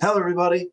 Hello, everybody.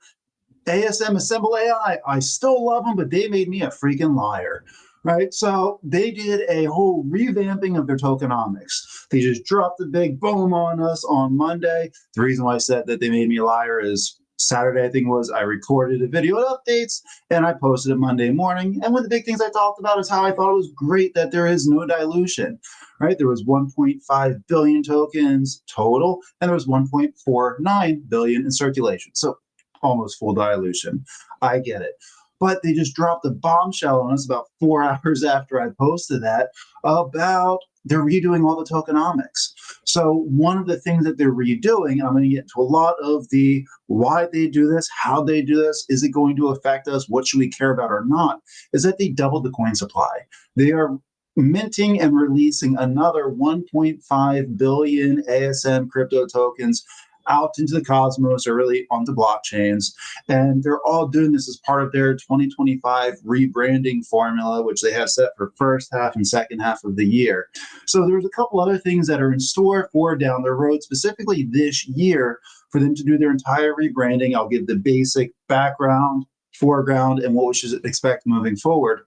ASM Assemble AI. I still love them, but they made me a freaking liar. Right. So they did a whole revamping of their tokenomics. They just dropped the big boom on us on Monday. The reason why I said that they made me a liar is Saturday, I think it was, I recorded a video of updates and I posted it Monday morning. And one of the big things I talked about is how I thought it was great that there is no dilution. Right. There was 1.5 billion tokens total, and there was 1.49 billion in circulation. So almost full dilution. I get it. But they just dropped a bombshell on us about 4 hours after I posted that about they're redoing all the tokenomics. So one of the things that they're redoing, and I'm going to get into a lot of the why they do this, how they do this, is it going to affect us, what should we care about or not, is that they doubled the coin supply. They are minting and releasing another 1.5 billion ASM crypto tokens out into the cosmos or really onto blockchains. And they're all doing this as part of their 2025 rebranding formula, which they have set for first half and second half of the year. So there's a couple other things that are in store for down the road, specifically this year, for them to do their entire rebranding. I'll give the basic background, foreground, and what we should expect moving forward.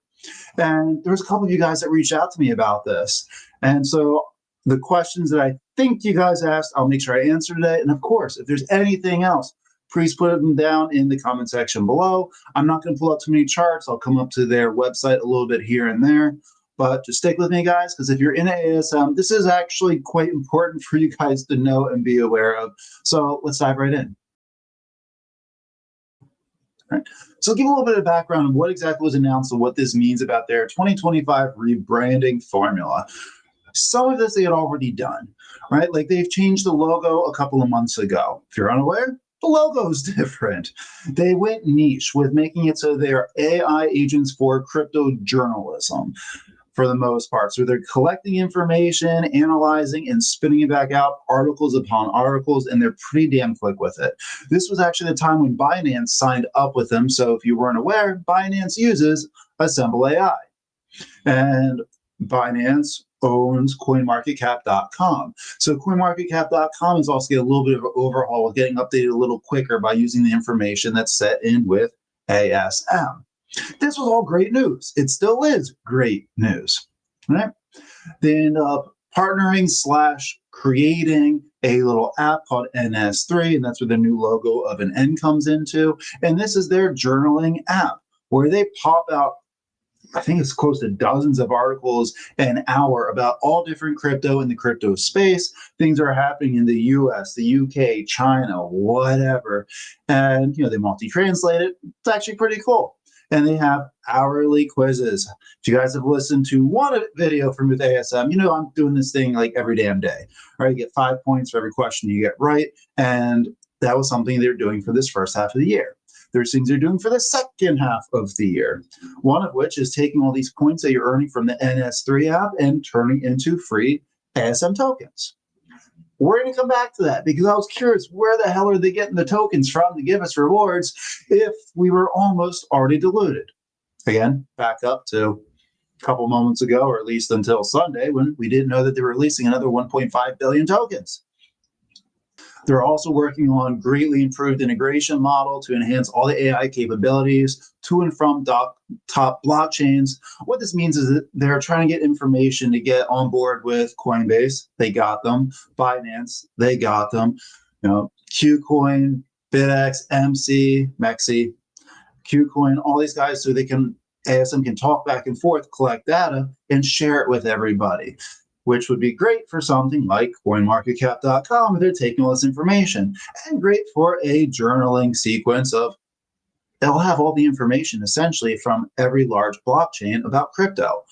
And there was a couple of you guys that reached out to me about this. And so the questions that I think you guys asked, I'll make sure I answer today. And of course, if there's anything else, please put them down in the comment section below. I'm not going to pull out too many charts. I'll come up to their website a little bit here and there. But just stick with me, guys, because if you're in ASM, this is actually quite important for you guys to know and be aware of. So let's dive right in. Right. So give a little bit of background on what exactly was announced and what this means about their 2025 rebranding formula. Some of this they had already done, right? Like they've changed the logo a couple of months ago. If you're unaware, the logo is different. They went niche with making it so they're AI agents for crypto journalism for the most part. So they're collecting information, analyzing, and spitting it back out, articles upon articles, and they're pretty damn quick with it. This was actually the time when Binance signed up with them. So if you weren't aware, Binance uses Assemble AI. And Binance owns coinmarketcap.com. So coinmarketcap.com is also getting a little bit of an overhaul, getting updated a little quicker by using the information that's set in with ASM. This was all great news. It still is great news. Right? They end up partnering / creating a little app called NS3, and that's where the new logo of an N comes into. And this is their journaling app where they pop out, I think it's close to dozens of articles an hour about all different crypto in the crypto space, things that are happening in the US, the UK, China, whatever. And, they multi-translate it. It's actually pretty cool. And they have hourly quizzes. If you guys have listened to one video from with ASM, I'm doing this thing like every damn day. Right? You get 5 points for every question you get right. And that was something they're doing for this first half of the year. There's things they're doing for the second half of the year. One of which is taking all these points that you're earning from the NS3 app and turning into free ASM tokens. We're going to come back to that because I was curious, where the hell are they getting the tokens from to give us rewards if we were almost already diluted? Again, back up to a couple moments ago, or at least until Sunday, when we didn't know that they were releasing another 1.5 billion tokens. They're also working on greatly improved integration model to enhance all the AI capabilities to and from top blockchains. What this means is that they're trying to get information to get on board with Coinbase. They got them. Binance, they got them. KuCoin, BitX, MC, Mexi, KuCoin, all these guys, so ASM can talk back and forth, collect data, and share it with everybody, which would be great for something like coinmarketcap.com if they're taking all this information, and great for a journaling sequence of, they'll have all the information essentially from every large blockchain about crypto.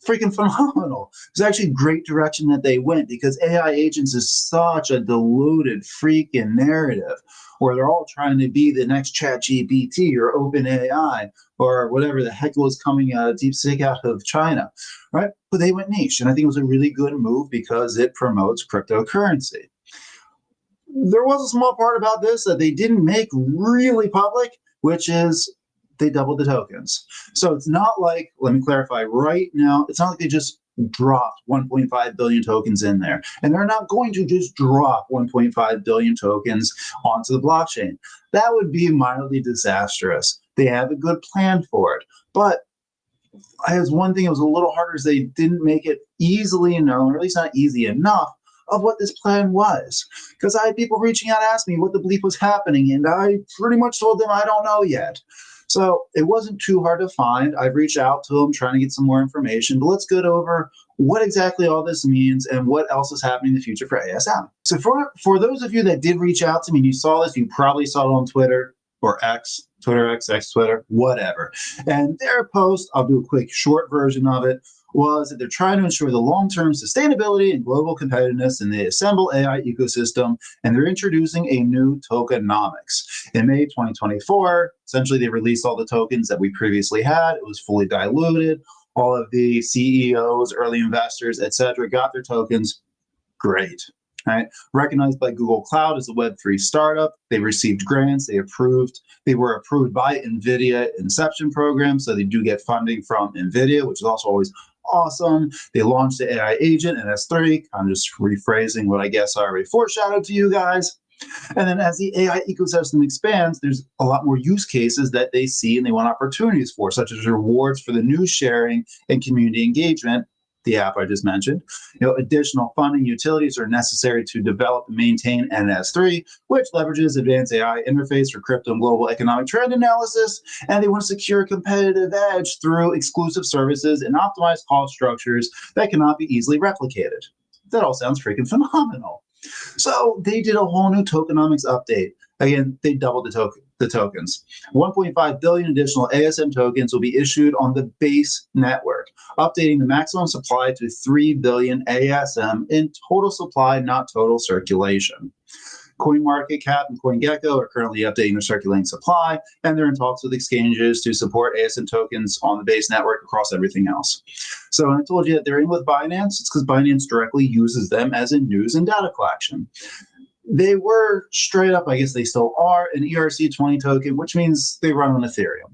Freaking phenomenal. It's actually a great direction that they went because AI agents is such a diluted freaking narrative where they're all trying to be the next ChatGPT or OpenAI or whatever the heck was coming out of DeepSeek out of China, right? But they went niche, and I think it was a really good move because it promotes cryptocurrency. There was a small part about this that they didn't make really public, which is they doubled the tokens. So it's not like, let me clarify right now, it's not like they just dropped 1.5 billion tokens in there. And they're not going to just drop 1.5 billion tokens onto the blockchain. That would be mildly disastrous. They have a good plan for it. But as one thing that was a little harder is they didn't make it easily known, or at least not easy enough, of what this plan was. Because I had people reaching out asking me what the bleep was happening, and I pretty much told them I don't know yet. So it wasn't too hard to find. I've reached out to them trying to get some more information, but let's go over what exactly all this means and what else is happening in the future for ASM. So for those of you that did reach out to me and you saw this, you probably saw it on Twitter or X, Twitter X, X Twitter, whatever. And their post, I'll do a quick short version of it, was that they're trying to ensure the long-term sustainability and global competitiveness in the assemble AI ecosystem, and they're introducing a new tokenomics. In May 2024, essentially they released all the tokens that we previously had. It was fully diluted. All of the CEOs, early investors, etc., got their tokens. Great. Right? Recognized by Google Cloud as a Web3 startup. They received grants. They were approved by NVIDIA Inception program, so they do get funding from NVIDIA, which is also always awesome. They launched the AI agent in S3. I'm just rephrasing what I guess I already foreshadowed to you guys. And then as the AI ecosystem expands, there's a lot more use cases that they see and they want opportunities for, such as rewards for the news sharing and community engagement, the app I just mentioned. Additional funding utilities are necessary to develop and maintain NS3, which leverages advanced AI interface for crypto and global economic trend analysis. And they want to secure a competitive edge through exclusive services and optimized cost structures that cannot be easily replicated. That all sounds freaking phenomenal. So they did a whole new tokenomics update. Again, they doubled the tokens. 1.5 billion additional ASM tokens will be issued on the base network, updating the maximum supply to 3 billion ASM in total supply, not total circulation. CoinMarketCap and CoinGecko are currently updating their circulating supply, and they're in talks with exchanges to support ASM tokens on the base network across everything else. So when I told you that they're in with Binance, it's because Binance directly uses them as in news and data collection. They were straight up, I guess they still are, an ERC20 token, which means they run on Ethereum.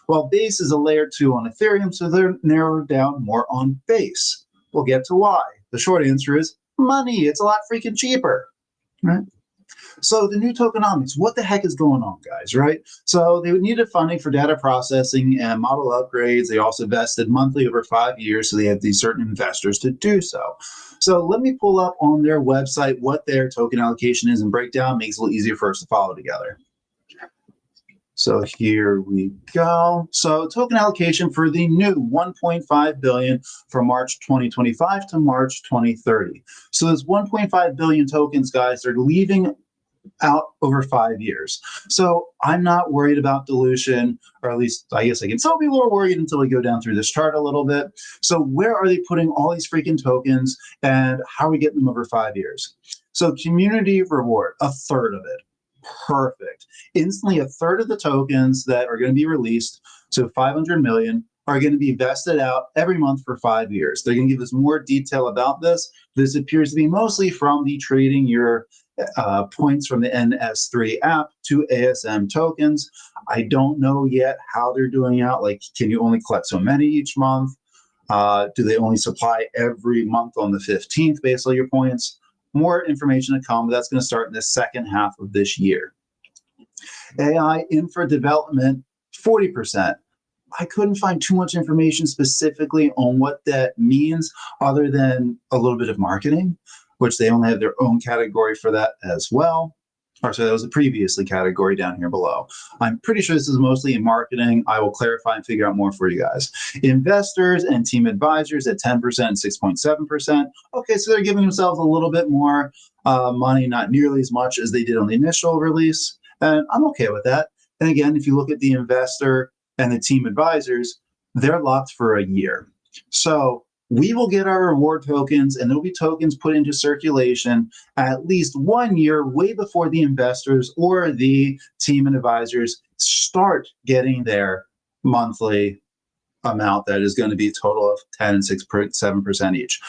Well, Base is a layer 2 on Ethereum, so they're narrowed down more on Base. We'll get to why. The short answer is money. It's a lot freaking cheaper, right? So the new tokenomics, what the heck is going on, guys, right? So they needed funding for data processing and model upgrades. They also vested monthly over 5 years, so they had these certain investors to do so. So let me pull up on their website what their token allocation is and break down. Makes it a little easier for us to follow together. So here we go. So token allocation for the new 1.5 billion from March 2025 to March 2030. So there's 1.5 billion tokens, guys. They're leaving out over 5 years. So I'm not worried about dilution, or at least I guess I can still be a little worried until we go down through this chart a little bit. So where are they putting all these freaking tokens and how are we getting them over 5 years? So community reward, a third of it. Perfect. Instantly, a third of the tokens that are going to be released, so 500 million, are going to be vested out every month for 5 years. They're going to give us more detail about this. This appears to be mostly from the trading your points from the NS3 app to ASM tokens. I don't know yet how they're doing out. Like, can you only collect so many each month? Do they only supply every month on the 15th based on your points? More information to come, but that's going to start in the second half of this year. AI infra development, 40%. I couldn't find too much information specifically on what that means other than a little bit of marketing, which they only have their own category for that as well. Or so that was a previously category down here below. I'm pretty sure this is mostly in marketing. I will clarify and figure out more for you guys. Investors and team advisors at 10% and 6.7%. Okay, so they're giving themselves a little bit more money, not nearly as much as they did on the initial release. And I'm okay with that. And again, if you look at the investor and the team advisors, they're locked for a year. So we will get our reward tokens, and there'll be tokens put into circulation at least 1 year way before the investors or the team and advisors start getting their monthly amount that is going to be a total of 10 and 6.7% each.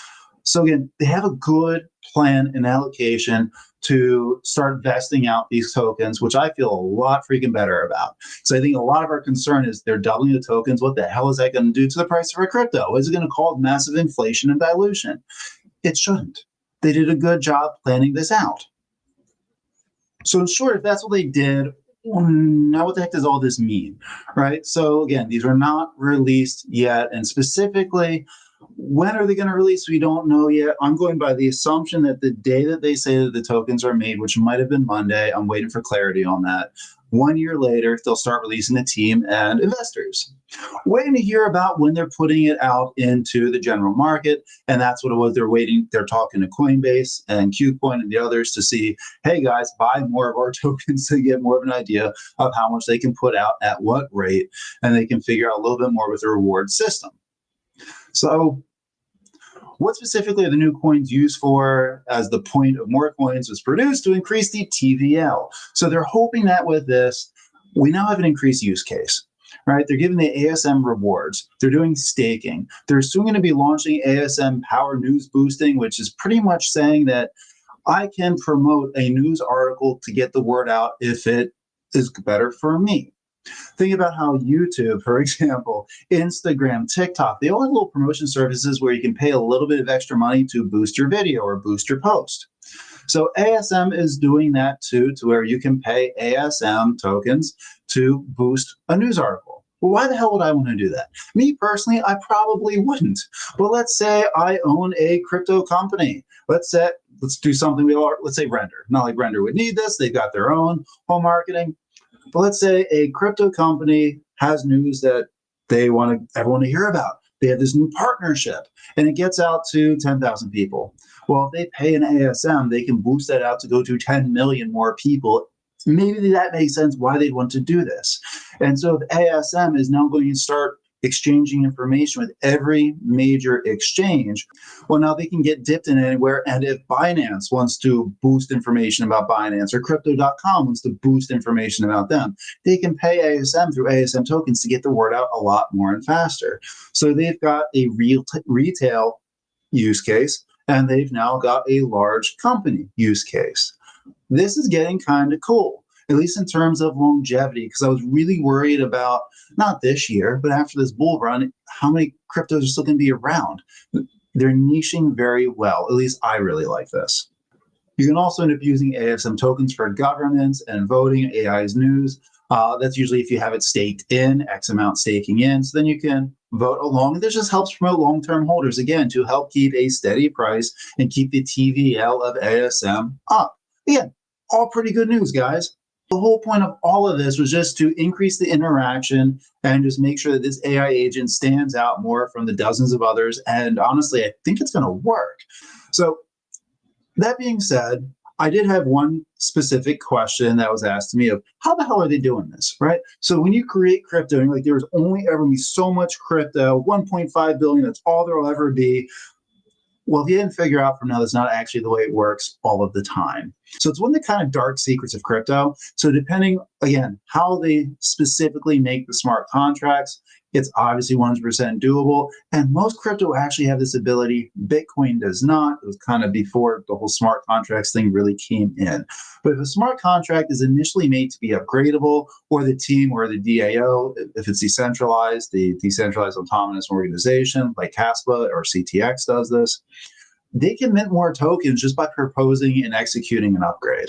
So again, they have a good plan and allocation to start vesting out these tokens, which I feel a lot freaking better about. So I think a lot of our concern is they're doubling the tokens. What the hell is that going to do to the price of our crypto? Is it going to cause massive inflation and dilution? It shouldn't. They did a good job planning this out. So in short, if that's what they did, now what the heck does all this mean, right? So again, these are not released yet, and specifically, when are they going to release? We don't know yet. I'm going by the assumption that the day that they say that the tokens are made, which might have been Monday, I'm waiting for clarity on that. 1 year later, they'll start releasing the team and investors. Waiting to hear about when they're putting it out into the general market. And that's what it was. They're waiting. They're talking to Coinbase and KuCoin and the others to see, hey guys, buy more of our tokens to get more of an idea of how much they can put out at what rate. And they can figure out a little bit more with the reward system. So what specifically are the new coins used for, as the point of more coins was produced to increase the TVL? So they're hoping that with this, we now have an increased use case, right? They're giving the ASM rewards. They're doing staking. They're soon going to be launching ASM Power News Boosting, which is pretty much saying that I can promote a news article to get the word out if it is better for me. Think about how YouTube, for example, Instagram, TikTok, they all have little promotion services where you can pay a little bit of extra money to boost your video or boost your post. So ASM is doing that too, to where you can pay ASM tokens to boost a news article. Well, why the hell would I want to do that? Me personally, I probably wouldn't. But let's say I own a crypto company. Let's do something let's say Render. Not like Render would need this. They've got their own home marketing. But let's say a crypto company has news that they want everyone to hear about. They have this new partnership, and it gets out to 10,000 people. Well, if they pay an ASM, they can boost that out to go to 10 million more people. Maybe that makes sense why they'd want to do this. And so if ASM is now going to start exchanging information with every major exchange, well, now they can get dipped in anywhere. And if Binance wants to boost information about Binance, or crypto.com wants to boost information about them, they can pay ASM through ASM tokens to get the word out a lot more and faster. So they've got a retail use case, and they've now got a large company use case. This is getting kind of cool, at least in terms of longevity, because I was really worried about, not this year, but after this bull run, how many cryptos are still going to be around. They're niching very well. At least I really like this. You can also end up using ASM tokens for governance and voting, AI's news. That's usually if you have it staked in, X amount staking in, so then you can vote along. This just helps promote long-term holders, again, to help keep a steady price and keep the TVL of ASM up. Again, all pretty good news, guys. The whole point of all of this was just to increase the interaction and just make sure that this AI agent stands out more from the dozens of others. And honestly, I think it's going to work. So that being said, I did have one specific question that was asked to me of how the hell are they doing this, right? So when you create crypto, and like there's only ever be so much crypto, 1.5 billion, that's all there will ever be. Well, if you didn't figure out from now, that's not actually the way it works all of the time. So it's one of the kind of dark secrets of crypto. So depending, again, how they specifically make the smart contracts, it's obviously 100% doable. And most crypto actually have this ability. Bitcoin does not. It was kind of before the whole smart contracts thing really came in. But if a smart contract is initially made to be upgradable, or the team or the DAO, if it's decentralized, the decentralized autonomous organization like CASPA or CTX does this, they can mint more tokens just by proposing and executing an upgrade.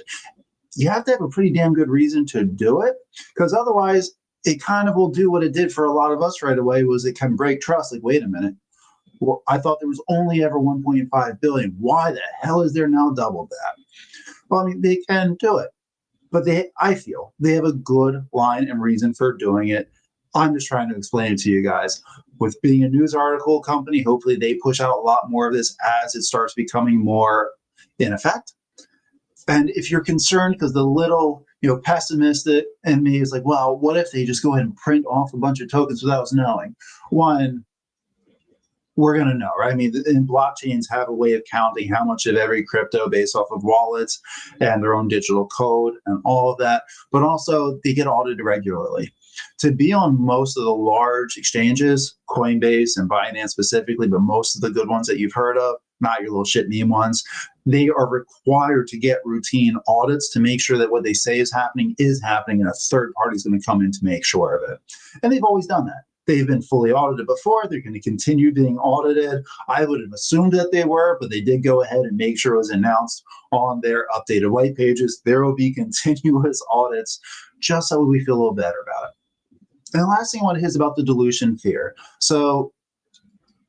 You have to have a pretty damn good reason to do it, because otherwise it kind of will do what it did for a lot of us right away, was it can break trust. Like, wait a minute. Well, I thought there was only ever 1.5 billion. Why the hell is there now double that? Well, I mean, they can do it, but I feel they have a good line and reason for doing it. I'm just trying to explain it to you guys. With being a news article company, hopefully they push out a lot more of this as it starts becoming more in effect. And if you're concerned, because the little pessimistic in me is like, well, what if they just go ahead and print off a bunch of tokens without us knowing? One, we're going to know, right? I mean, and blockchains have a way of counting how much of every crypto based off of wallets and their own digital code and all of that. But also, they get audited regularly. To be on most of the large exchanges, Coinbase and Binance specifically, but most of the good ones that you've heard of, not your little shit meme ones, they are required to get routine audits to make sure that what they say is happening, and a third party is going to come in to make sure of it. And they've always done that. They've been fully audited before. They're going to continue being audited. I would have assumed that they were, but they did go ahead and make sure it was announced on their updated white pages. There will be continuous audits, just so we feel a little better about it. And the last thing I want to hit is about the dilution fear. So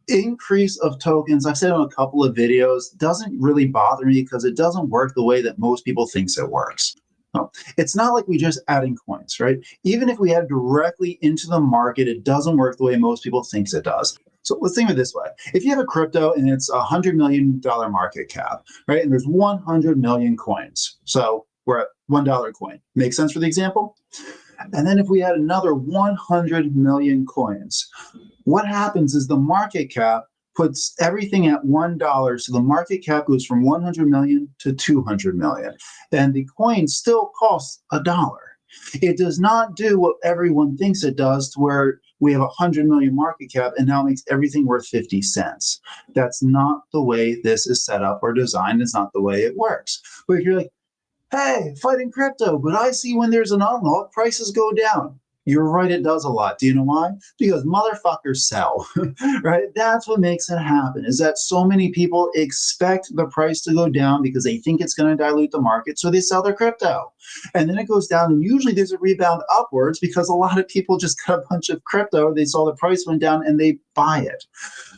increase of tokens, I've said on a couple of videos, doesn't really bother me because it doesn't work the way that most people think it works. No, it's not like we just adding coins, right? Even if we add directly into the market, it doesn't work the way most people think it does. So let's think of it this way. If you have a crypto and it's $100 million market cap, right? And there's 100 million coins. So we're at $1 coin. Make sense for the example? And then if we add another 100 million coins, what happens is the market cap puts everything at $1. So the market cap goes from 100 million to 200 million. And the coin still costs $1. It does not do what everyone thinks it does, to where we have 100 million market cap and now it makes everything worth 50 cents. That's not the way this is set up or designed. It's not the way it works. But if you're like, hey, fighting crypto, but I see when there's an unlock, prices go down. You're right, it does a lot. Do you know why? Because motherfuckers sell, right? That's what makes it happen, is that so many people expect the price to go down because they think it's going to dilute the market, so they sell their crypto. And then it goes down, and usually there's a rebound upwards because a lot of people just got a bunch of crypto, they saw the price went down, and they buy it.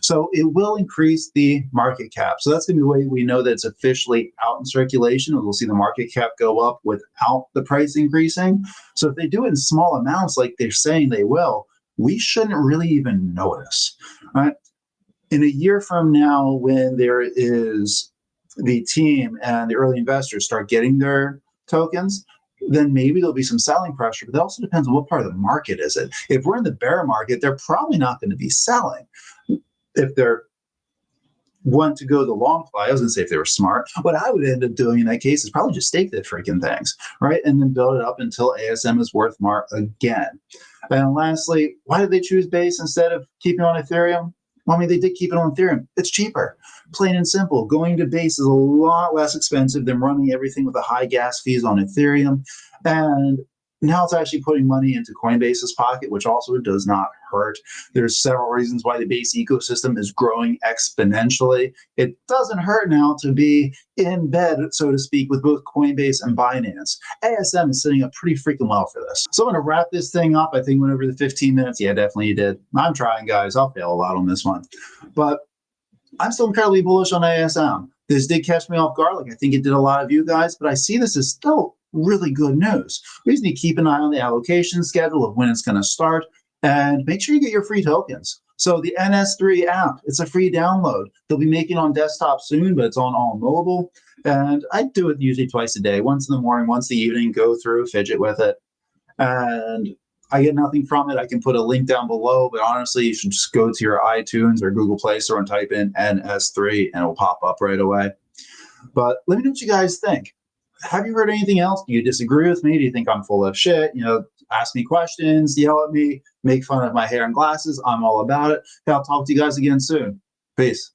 So it will increase the market cap. So that's going to be the way we know that it's officially out in circulation. We'll see the market cap go up without the price increasing. So if they do it in small amounts like they're saying they will, we shouldn't really even notice, right? In a year from now, when there is the team and the early investors start getting their tokens, then maybe there'll be some selling pressure, but it also depends on what part of the market is it. If we're in the bear market, they're probably not going to be selling. If they're want to go the long play, I was going to say if they were smart, what I would end up doing in that case is probably just stake the freaking things, right? And then build it up until ASM is worth more again. And lastly, why did they choose Base instead of keeping on Ethereum? Well, I mean, they did keep it on Ethereum. It's cheaper, plain and simple. Going to Base is a lot less expensive than running everything with the high gas fees on Ethereum. And now it's actually putting money into Coinbase's pocket, which also does not hurt. There's several reasons why the Base ecosystem is growing exponentially. It doesn't hurt now to be in bed, so to speak, with both Coinbase and Binance. ASM is setting up pretty freaking well for this. So I'm going to wrap this thing up. I think went over the 15 minutes. Yeah, definitely you did. I'm trying, guys. I'll fail a lot on this one. But I'm still incredibly bullish on ASM. This did catch me off guard, like I think it did a lot of you guys, but I see this as still really good news. We just need to keep an eye on the allocation schedule of when it's going to start, and make sure you get your free tokens. So the NS3 app, it's a free download. They'll be making it on desktop soon, but it's on all mobile. And I do it usually twice a day, once in the morning, once in the evening, go through, fidget with it. And I get nothing from it. I can put a link down below, but honestly, you should just go to your iTunes or Google Play Store and type in NS3 and it'll pop up right away. But let me know what you guys think. Have you heard anything else? Do you disagree with me? Do you think I'm full of shit? Ask me questions, yell at me, make fun of my hair and glasses. I'm all about it. I'll talk to you guys again soon. Peace.